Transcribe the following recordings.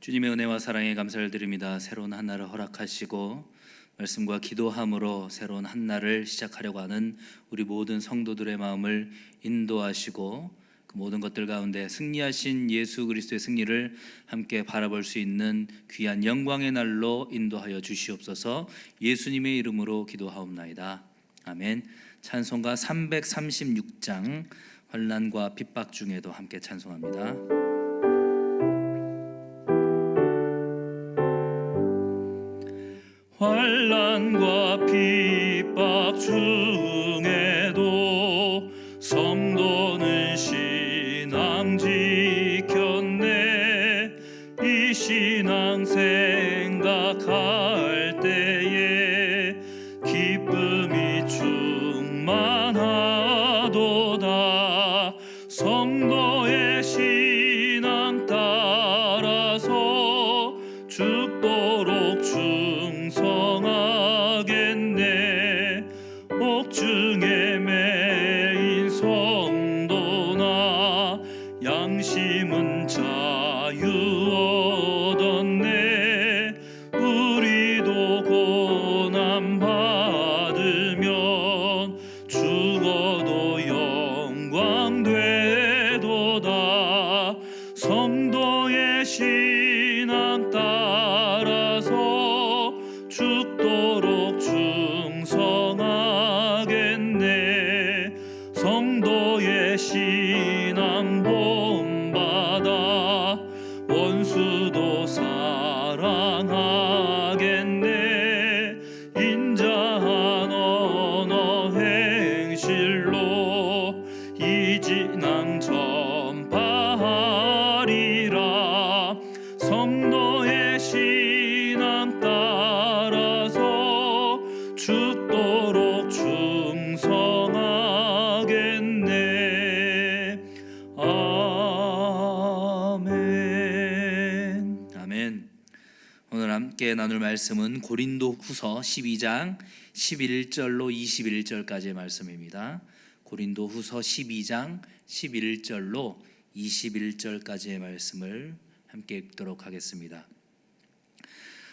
주님의 은혜와 사랑에 감사를 드립니다. 새로운 한 날을 허락하시고 말씀과 기도함으로 새로운 한 날을 시작하려고 하는 우리 모든 성도들의 마음을 인도하시고 그 모든 것들 가운데 승리하신 예수 그리스도의 승리를 함께 바라볼 수 있는 귀한 영광의 날로 인도하여 주시옵소서. 예수님의 이름으로 기도하옵나이다. 아멘. 찬송가 336장 환난과 핍박 중에도 함께 찬송합니다. 환난과 핍박 중에도 성도는 신앙 지켰네. 이 신앙 생각할 때에 기쁨이 충만하도다. 성도의 신앙 따라서 죽도록 충성하겠네. 옥중에 매인 성도나 양심은 자유 얻었네. 우리도 고난 받으면 죽어도 영광 되도다. 성도의 신앙 따라서 죽도록 충성하겠네. 성도의 신앙 본받아 원수도 사랑하겠네. 인자한 언어 행실로 이 진앙 전파하리라. 성도의 신앙 따라서 죽도록 충성하겠네. 아멘. 아멘. 오늘 함께 나눌 말씀은 고린도후서 12장 11절로 21절까지의 말씀입니다. 고린도후서 12장 11절로 21절까지의 말씀을 함께 읽도록 하겠습니다.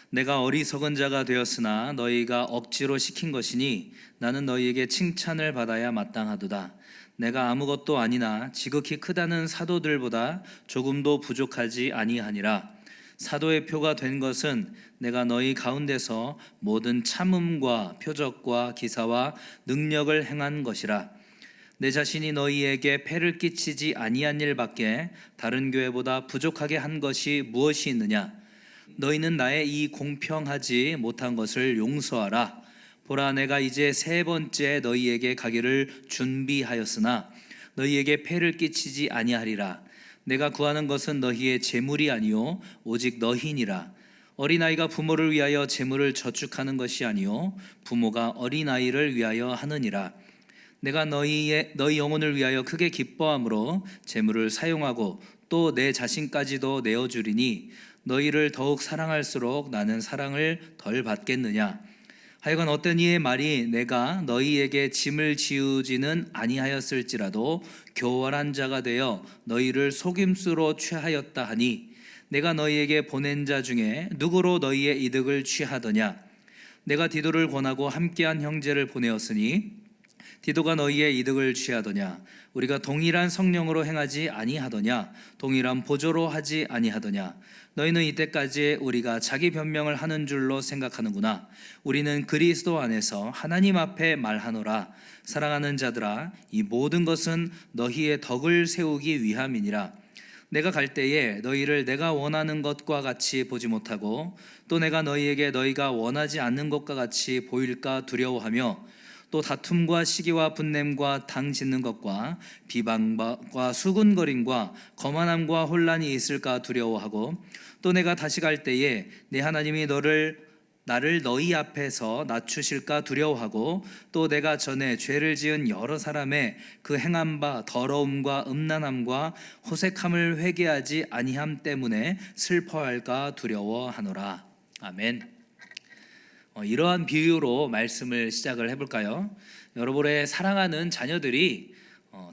내가 어리석은 자가 되었으나 너희가 억지로 시킨 것이니 나는 너희에게 칭찬을 받아야 마땅하도다. 내가 아무것도 아니나 지극히 크다는 사도들보다 조금도 부족하지 아니하니라. 사도의 표가 된 것은 내가 너희 가운데서 모든 참음과 표적과 기사와 능력을 행한 것이라. 내 자신이 너희에게 폐를 끼치지 아니한 일밖에 다른 교회보다 부족하게 한 것이 무엇이 있느냐? 너희는 나의 이 공평하지 못한 것을 용서하라. 보라, 내가 이제 세 번째 너희에게 가기를 준비하였으나 너희에게 폐를 끼치지 아니하리라. 내가 구하는 것은 너희의 재물이 아니요 오직 너희니라. 어린아이가 부모를 위하여 재물을 저축하는 것이 아니요 부모가 어린아이를 위하여 하느니라. 내가 너희 영혼을 위하여 크게 기뻐함으로 재물을 사용하고 또 내 자신까지도 내어주리니 너희를 더욱 사랑할수록 나는 사랑을 덜 받겠느냐? 하여간 어떤 이의 말이 내가 너희에게 짐을 지우지는 아니하였을지라도 교활한 자가 되어 너희를 속임수로 취하였다 하니 내가 너희에게 보낸 자 중에 누구로 너희의 이득을 취하더냐? 내가 디도를 권하고 함께한 형제를 보내었으니 디도가 너희의 이득을 취하더냐? 우리가 동일한 성령으로 행하지 아니하더냐? 동일한 보조로 하지 아니하더냐? 너희는 이때까지 우리가 자기 변명을 하는 줄로 생각하는구나. 우리는 그리스도 안에서 하나님 앞에 말하노라. 사랑하는 자들아, 이 모든 것은 너희의 덕을 세우기 위함이니라. 내가 갈 때에 너희를 내가 원하는 것과 같이 보지 못하고 또 내가 너희에게 너희가 원하지 않는 것과 같이 보일까 두려워하며 또 다툼과 시기와 분냄과 당 짓는 것과 비방과 수군거림과 거만함과 혼란이 있을까 두려워하고 또 내가 다시 갈 때에 내 하나님이 나를 너희 앞에서 낮추실까 두려워하고 또 내가 전에 죄를 지은 여러 사람의 그 행한 바 더러움과 음란함과 호색함을 회개하지 아니함 때문에 슬퍼할까 두려워하노라. 아멘. 이러한 비유로 말씀을 시작을 해볼까요? 여러분의 사랑하는 자녀들이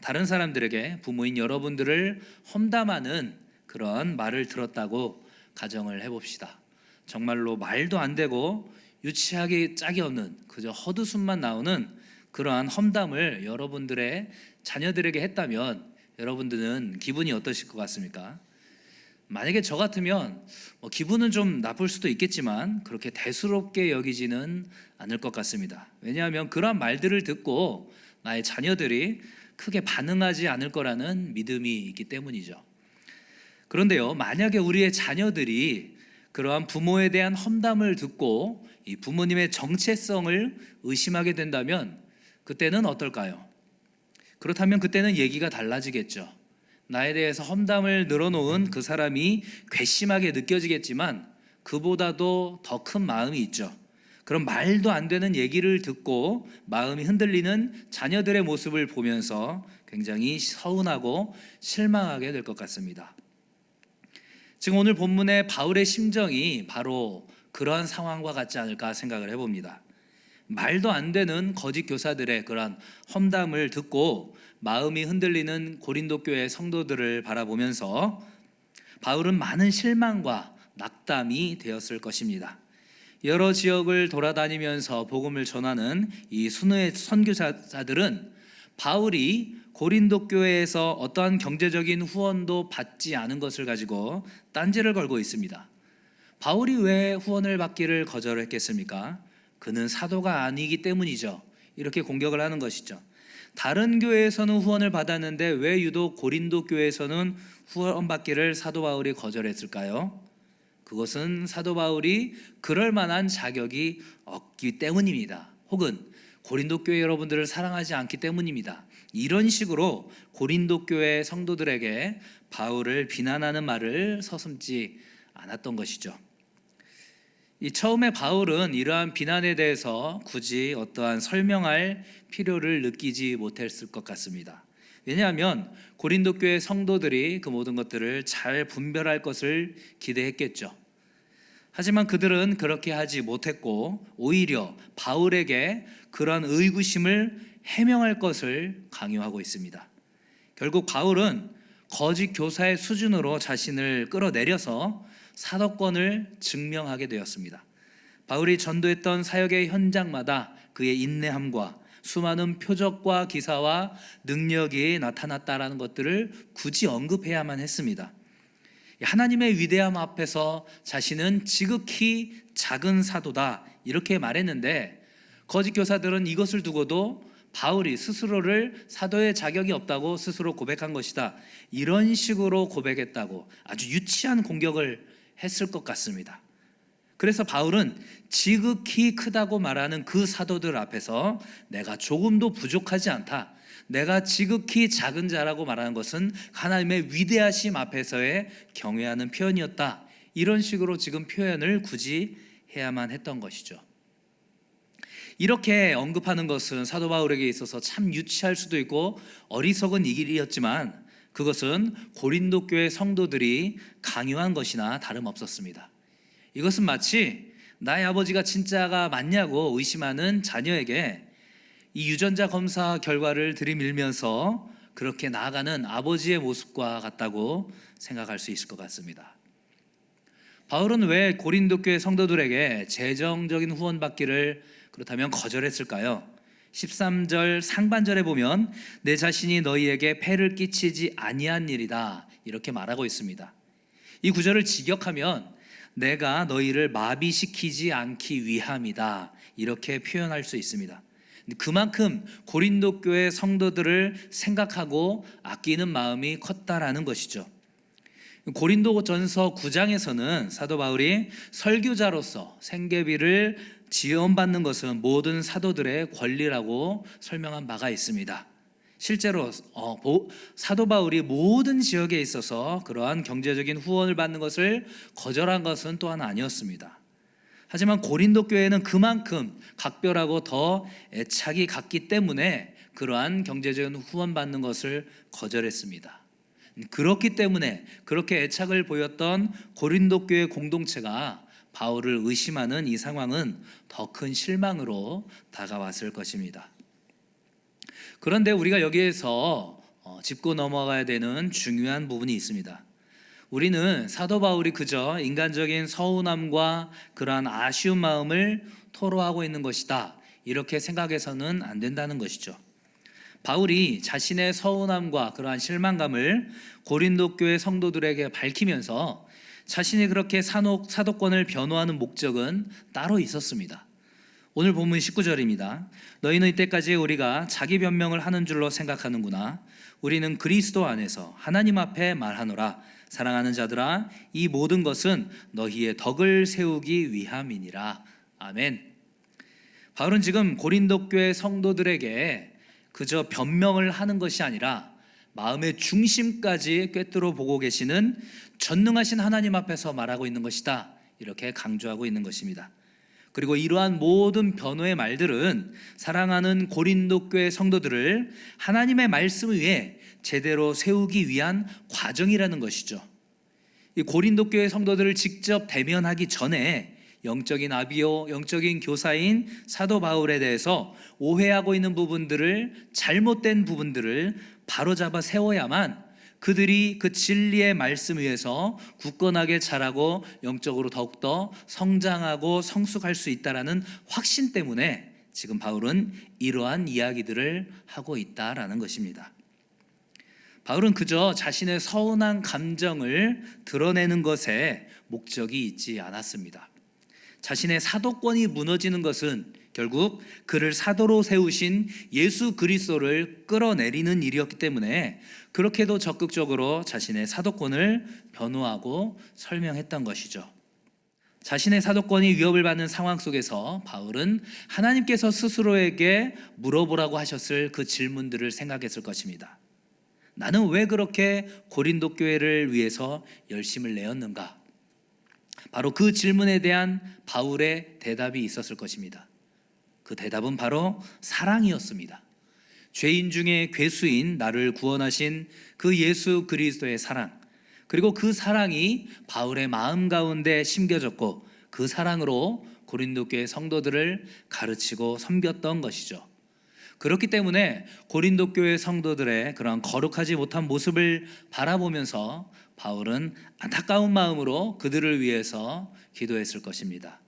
다른 사람들에게 부모인 여러분들을 험담하는 그런 말을 들었다고 가정을 해봅시다. 정말로 말도 안 되고 유치하게 짝이 없는 그저 헛웃음만 나오는 그러한 험담을 여러분들의 자녀들에게 했다면 여러분들은 기분이 어떠실 것 같습니까? 만약에 저 같으면 기분은 좀 나쁠 수도 있겠지만 그렇게 대수롭게 여기지는 않을 것 같습니다. 왜냐하면 그러한 말들을 듣고 나의 자녀들이 크게 반응하지 않을 거라는 믿음이 있기 때문이죠. 그런데요, 만약에 우리의 자녀들이 그러한 부모에 대한 험담을 듣고 이 부모님의 정체성을 의심하게 된다면 그때는 어떨까요? 그렇다면 그때는 얘기가 달라지겠죠. 나에 대해서 험담을 늘어놓은 그 사람이 괘씸하게 느껴지겠지만 그보다도 더 큰 마음이 있죠. 그런 말도 안 되는 얘기를 듣고 마음이 흔들리는 자녀들의 모습을 보면서 굉장히 서운하고 실망하게 될 것 같습니다. 지금 오늘 본문의 바울의 심정이 바로 그러한 상황과 같지 않을까 생각을 해봅니다. 말도 안 되는 거짓 교사들의 그러한 험담을 듣고 마음이 흔들리는 고린도 교회 성도들을 바라보면서 바울은 많은 실망과 낙담이 되었을 것입니다. 여러 지역을 돌아다니면서 복음을 전하는 이 순회 선교사들은 바울이 고린도 교회에서 어떠한 경제적인 후원도 받지 않은 것을 가지고 딴지를 걸고 있습니다. 바울이 왜 후원을 받기를 거절했겠습니까? 그는 사도가 아니기 때문이죠. 이렇게 공격을 하는 것이죠. 다른 교회에서는 후원을 받았는데 왜 유독 고린도 교회에서는 후원 받기를 사도 바울이 거절했을까요? 그것은 사도 바울이 그럴 만한 자격이 없기 때문입니다. 혹은 고린도 교회 여러분들을 사랑하지 않기 때문입니다. 이런 식으로 고린도 교회 성도들에게 바울을 비난하는 말을 서슴지 않았던 것이죠. 이 처음에 바울은 이러한 비난에 대해서 굳이 어떠한 설명할 필요를 느끼지 못했을 것 같습니다. 왜냐하면 고린도 교회 성도들이 그 모든 것들을 잘 분별할 것을 기대했겠죠. 하지만 그들은 그렇게 하지 못했고 오히려 바울에게 그런 의구심을 해명할 것을 강요하고 있습니다. 결국 바울은 거짓 교사의 수준으로 자신을 끌어내려서 사도권을 증명하게 되었습니다. 바울이 전도했던 사역의 현장마다 그의 인내함과 수많은 표적과 기사와 능력이 나타났다라는 것들을 굳이 언급해야만 했습니다. 하나님의 위대함 앞에서 자신은 지극히 작은 사도다 이렇게 말했는데 거짓 교사들은 이것을 두고도 바울이 스스로를 사도의 자격이 없다고 스스로 고백한 것이다 이런 식으로 고백했다고 아주 유치한 공격을 했을 것 같습니다. 그래서 바울은 지극히 크다고 말하는 그 사도들 앞에서 내가 조금도 부족하지 않다, 내가 지극히 작은 자라고 말하는 것은 하나님의 위대하심 앞에서의 경외하는 표현이었다 이런 식으로 지금 표현을 굳이 해야만 했던 것이죠. 이렇게 언급하는 것은 사도 바울에게 있어서 참 유치할 수도 있고 어리석은 일이었지만 그것은 고린도 교회 성도들이 강요한 것이나 다름없었습니다. 이것은 마치 나의 아버지가 진짜가 맞냐고 의심하는 자녀에게 이 유전자 검사 결과를 들이밀면서 그렇게 나아가는 아버지의 모습과 같다고 생각할 수 있을 것 같습니다. 바울은 왜 고린도 교회 성도들에게 재정적인 후원 받기를 그렇다면 거절했을까요? 13절 상반절에 보면 내 자신이 너희에게 폐를 끼치지 아니한 일이다 이렇게 말하고 있습니다. 이 구절을 직역하면 내가 너희를 마비시키지 않기 위함이다 이렇게 표현할 수 있습니다. 그만큼 고린도 교회 성도들을 생각하고 아끼는 마음이 컸다라는 것이죠. 고린도전서 9장에서는 사도 바울이 설교자로서 생계비를 지원받는 것은 모든 사도들의 권리라고 설명한 바가 있습니다. 실제로 사도 바울이 모든 지역에 있어서 그러한 경제적인 후원을 받는 것을 거절한 것은 또한 아니었습니다. 하지만 고린도 교회는 그만큼 각별하고 더 애착이 갔기 때문에 그러한 경제적인 후원 받는 것을 거절했습니다. 그렇기 때문에 그렇게 애착을 보였던 고린도 교회 공동체가 바울을 의심하는 이 상황은 더 큰 실망으로 다가왔을 것입니다. 그런데 우리가 여기에서 짚고 넘어가야 되는 중요한 부분이 있습니다. 우리는 사도 바울이 그저 인간적인 서운함과 그러한 아쉬운 마음을 토로하고 있는 것이다, 이렇게 생각해서는 안 된다는 것이죠. 바울이 자신의 서운함과 그러한 실망감을 고린도 교회 성도들에게 밝히면서 자신이 그렇게 사도권을 변호하는 목적은 따로 있었습니다. 오늘 본문 19절입니다. 너희는 이때까지 우리가 자기 변명을 하는 줄로 생각하는구나. 우리는 그리스도 안에서 하나님 앞에 말하노라. 사랑하는 자들아, 이 모든 것은 너희의 덕을 세우기 위함이니라. 아멘. 바울은 지금 고린도 교회 성도들에게 그저 변명을 하는 것이 아니라 마음의 중심까지 꿰뚫어 보고 계시는 전능하신 하나님 앞에서 말하고 있는 것이다, 이렇게 강조하고 있는 것입니다. 그리고 이러한 모든 변호의 말들은 사랑하는 고린도 교회 성도들을 하나님의 말씀 위에 제대로 세우기 위한 과정이라는 것이죠. 이 고린도 교회 성도들을 직접 대면하기 전에 영적인 아비요, 영적인 교사인 사도 바울에 대해서 오해하고 있는 부분들을, 잘못된 부분들을 바로잡아 세워야만 그들이 그 진리의 말씀 위에서 굳건하게 자라고 영적으로 더욱더 성장하고 성숙할 수 있다라는 확신 때문에 지금 바울은 이러한 이야기들을 하고 있다라는 것입니다. 바울은 그저 자신의 서운한 감정을 드러내는 것에 목적이 있지 않았습니다. 자신의 사도권이 무너지는 것은 결국 그를 사도로 세우신 예수 그리스도를 끌어내리는 일이었기 때문에 그렇게도 적극적으로 자신의 사도권을 변호하고 설명했던 것이죠. 자신의 사도권이 위협을 받는 상황 속에서 바울은 하나님께서 스스로에게 물어보라고 하셨을 그 질문들을 생각했을 것입니다. 나는 왜 그렇게 고린도 교회를 위해서 열심을 내었는가? 바로 그 질문에 대한 바울의 대답이 있었을 것입니다. 그 대답은 바로 사랑이었습니다. 죄인 중에 괴수인 나를 구원하신 그 예수 그리스도의 사랑, 그리고 그 사랑이 바울의 마음 가운데 심겨졌고 그 사랑으로 고린도 교회 성도들을 가르치고 섬겼던 것이죠. 그렇기 때문에 고린도 교회 성도들의 그런 거룩하지 못한 모습을 바라보면서 바울은 안타까운 마음으로 그들을 위해서 기도했을 것입니다.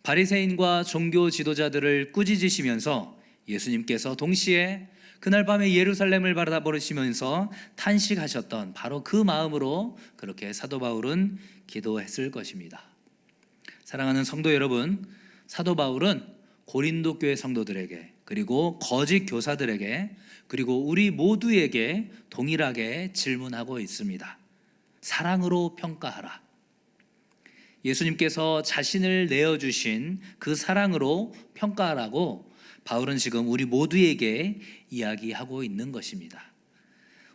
바리새인과 종교 지도자들을 꾸짖으시면서 예수님께서 동시에 그날 밤에 예루살렘을 바라보시면서 탄식하셨던 바로 그 마음으로 그렇게 사도 바울은 기도했을 것입니다. 사랑하는 성도 여러분, 사도 바울은 고린도 교회 성도들에게, 그리고 거짓 교사들에게, 그리고 우리 모두에게 동일하게 질문하고 있습니다. 사랑으로 평가하라. 예수님께서 자신을 내어주신 그 사랑으로 평가하라고 바울은 지금 우리 모두에게 이야기하고 있는 것입니다.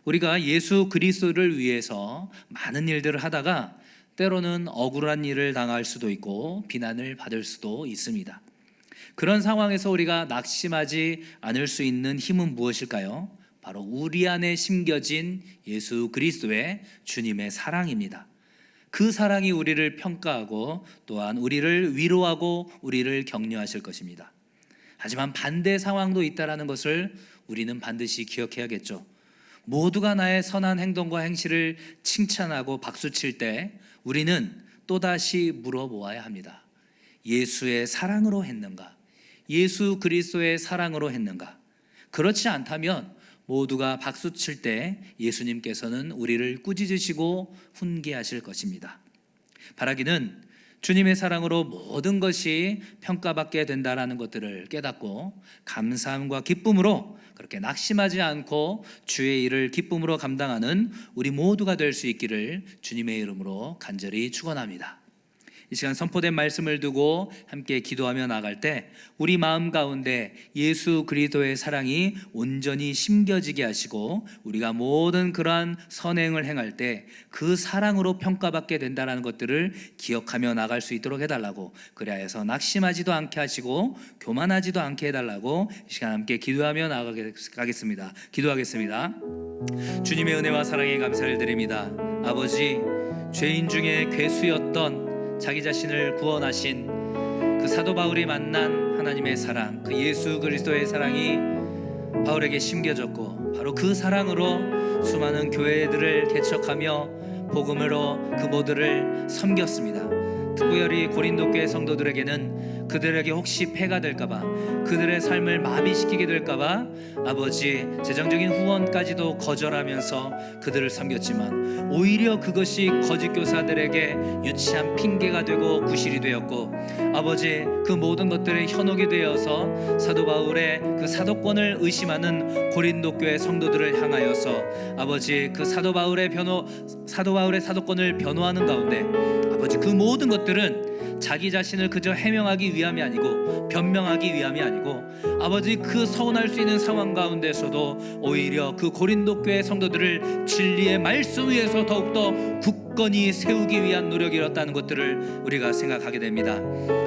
우리가 예수 그리스도를 위해서 많은 일들을 하다가 때로는 억울한 일을 당할 수도 있고 비난을 받을 수도 있습니다. 그런 상황에서 우리가 낙심하지 않을 수 있는 힘은 무엇일까요? 바로 우리 안에 심겨진 예수 그리스도의 주님의 사랑입니다. 그 사랑이 우리를 평가하고 또한 우리를 위로하고 우리를 격려하실 것입니다. 하지만 반대 상황도 있다는 것을 우리는 반드시 기억해야겠죠. 모두가 나의 선한 행동과 행실을 칭찬하고 박수칠 때 우리는 또다시 물어보아야 합니다. 예수의 사랑으로 했는가? 예수 그리스도의 사랑으로 했는가? 그렇지 않다면 모두가 박수칠 때 예수님께서는 우리를 꾸짖으시고 훈계하실 것입니다. 바라기는 주님의 사랑으로 모든 것이 평가받게 된다는 것들을 깨닫고 감사함과 기쁨으로 그렇게 낙심하지 않고 주의 일을 기쁨으로 감당하는 우리 모두가 될 수 있기를 주님의 이름으로 간절히 축원합니다. 이 시간 선포된 말씀을 두고 함께 기도하며 나갈 때 우리 마음 가운데 예수 그리스도의 사랑이 온전히 심겨지게 하시고 우리가 모든 그러한 선행을 행할 때 그 사랑으로 평가받게 된다는 것들을 기억하며 나갈 수 있도록 해달라고, 그래야 해서 낙심하지도 않게 하시고 교만하지도 않게 해달라고 이 시간 함께 기도하며 나가겠습니다. 기도하겠습니다. 주님의 은혜와 사랑에 감사를 드립니다. 아버지, 죄인 중에 괴수였던 자기 자신을 구원하신 그 사도 바울이 만난 하나님의 사랑, 그 예수 그리스도의 사랑이 바울에게 심겨졌고 바로 그 사랑으로 수많은 교회들을 개척하며 복음으로 그 모두를 섬겼습니다. 특별히 고린도 교회 성도들에게는 그들에게 혹시 폐가 될까봐, 그들의 삶을 마비시키게 될까봐 아버지 재정적인 후원까지도 거절하면서 그들을 섬겼지만, 오히려 그것이 거짓 교사들에게 유치한 핑계가 되고 구실이 되었고, 아버지 그 모든 것들의 현혹이 되어서 사도 바울의 그 사도권을 의심하는 고린도 교회 성도들을 향하여서 아버지 그 사도 바울의 사도권을 변호하는 가운데, 아버지 그 모든 것들은 자기 자신을 그저 해명하기 위함이 아니고, 변명하기 위함이 아니고, 아버지 그 서운할 수 있는 상황 가운데서도 오히려 그 고린도 교회 성도들을 진리의 말씀 위에서 더욱더 굳건히 세우기 위한 노력이었다는 것들을 우리가 생각하게 됩니다.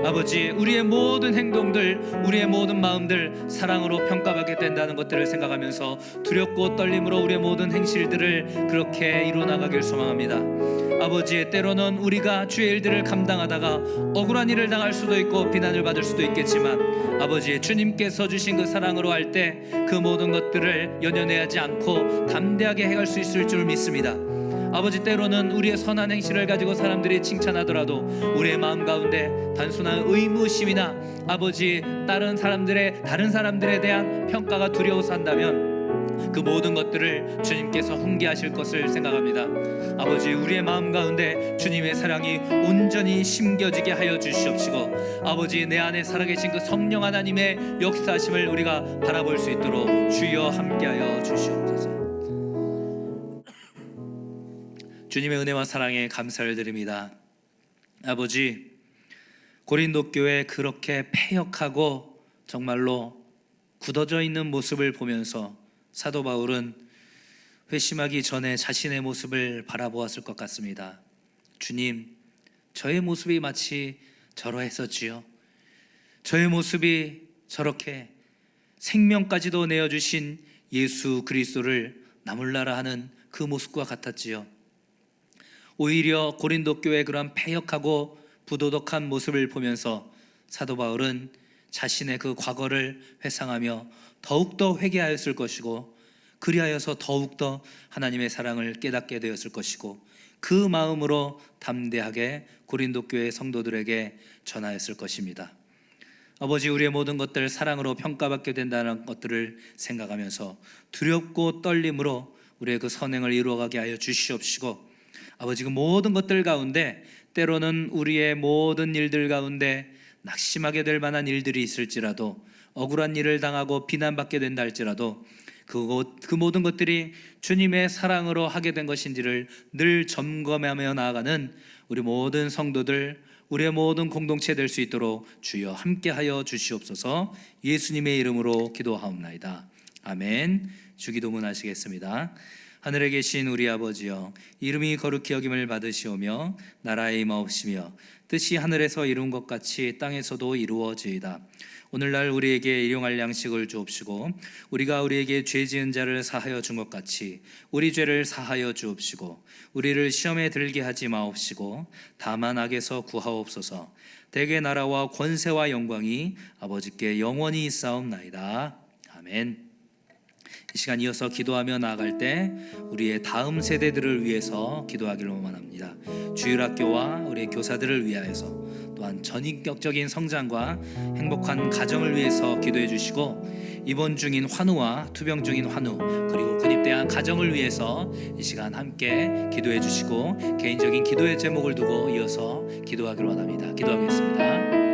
아버지 우리의 모든 행동들, 우리의 모든 마음들 사랑으로 평가받게 된다는 것들을 생각하면서 두렵고 떨림으로 우리의 모든 행실들을 그렇게 이루어나가길 소망합니다. 아버지 때로는 우리가 주의 일들을 감당하다가 억울한 일을 당할 수도 있고 비난을 받을 수도 있겠지만, 아버지 주님께서 주신 그 사랑으로 할 때 그 모든 것들을 연연해하지 않고 담대하게 해갈 수 있을 줄 믿습니다. 아버지 때로는 우리의 선한 행실을 가지고 사람들이 칭찬하더라도 우리의 마음 가운데 단순한 의무심이나 아버지 다른 사람들에 대한 평가가 두려워서 한다면 그 모든 것들을 주님께서 훈계하실 것을 생각합니다. 아버지 우리의 마음 가운데 주님의 사랑이 온전히 심겨지게 하여 주시옵시고, 아버지 내 안에 살아계신 그 성령 하나님의 역사하심을 우리가 바라볼 수 있도록 주여 함께하여 주시옵소서. 주님의 은혜와 사랑에 감사를 드립니다. 아버지 고린도 교회 그렇게 패역하고 정말로 굳어져 있는 모습을 보면서 사도 바울은 회심하기 전에 자신의 모습을 바라보았을 것 같습니다. 주님, 저의 모습이 마치 저러했었지요. 저의 모습이 저렇게 생명까지도 내어주신 예수 그리스도를 나몰라라 하는 그 모습과 같았지요. 오히려 고린도 교회의 그런 패역하고 부도덕한 모습을 보면서 사도 바울은 자신의 그 과거를 회상하며 더욱더 회개하였을 것이고, 그리하여서 더욱더 하나님의 사랑을 깨닫게 되었을 것이고, 그 마음으로 담대하게 고린도 교회 성도들에게 전하였을 것입니다. 아버지 우리의 모든 것들 사랑으로 평가받게 된다는 것들을 생각하면서 두렵고 떨림으로 우리의 그 선행을 이루어가게 하여 주시옵시고, 아버지 그 모든 것들 가운데 때로는 우리의 모든 일들 가운데 낙심하게 될 만한 일들이 있을지라도, 억울한 일을 당하고 비난받게 된다 할지라도 그 모든 것들이 주님의 사랑으로 하게 된 것인지를 늘 점검하며 나아가는 우리 모든 성도들, 우리의 모든 공동체 될 수 있도록 주여 함께하여 주시옵소서. 예수님의 이름으로 기도하옵나이다. 아멘. 주기도문 하시겠습니다. 하늘에 계신 우리 아버지여, 이름이 거룩히 여김을 받으시오며 나라의 임하옵시며 뜻이 하늘에서 이룬 것 같이 땅에서도 이루어지이다. 오늘날 우리에게 일용할 양식을 주옵시고, 우리가 우리에게 죄 지은 자를 사하여 준 것 같이 우리 죄를 사하여 주옵시고, 우리를 시험에 들게 하지 마옵시고 다만 악에서 구하옵소서. 대개 나라와 권세와 영광이 아버지께 영원히 있사옵나이다. 아멘. 이 시간 이어서 기도하며 나아갈 때 우리의 다음 세대들을 위해서 기도하기를 원합니다. 주일학교와 우리 교사들을 위하여서, 또한 전인격적인 성장과 행복한 가정을 위해서 기도해 주시고, 입원 중인 환우와 투병 중인 환우, 그리고 군입대한 가정을 위해서 이 시간 함께 기도해 주시고, 개인적인 기도의 제목을 두고 이어서 기도하기를 원합니다. 기도하겠습니다.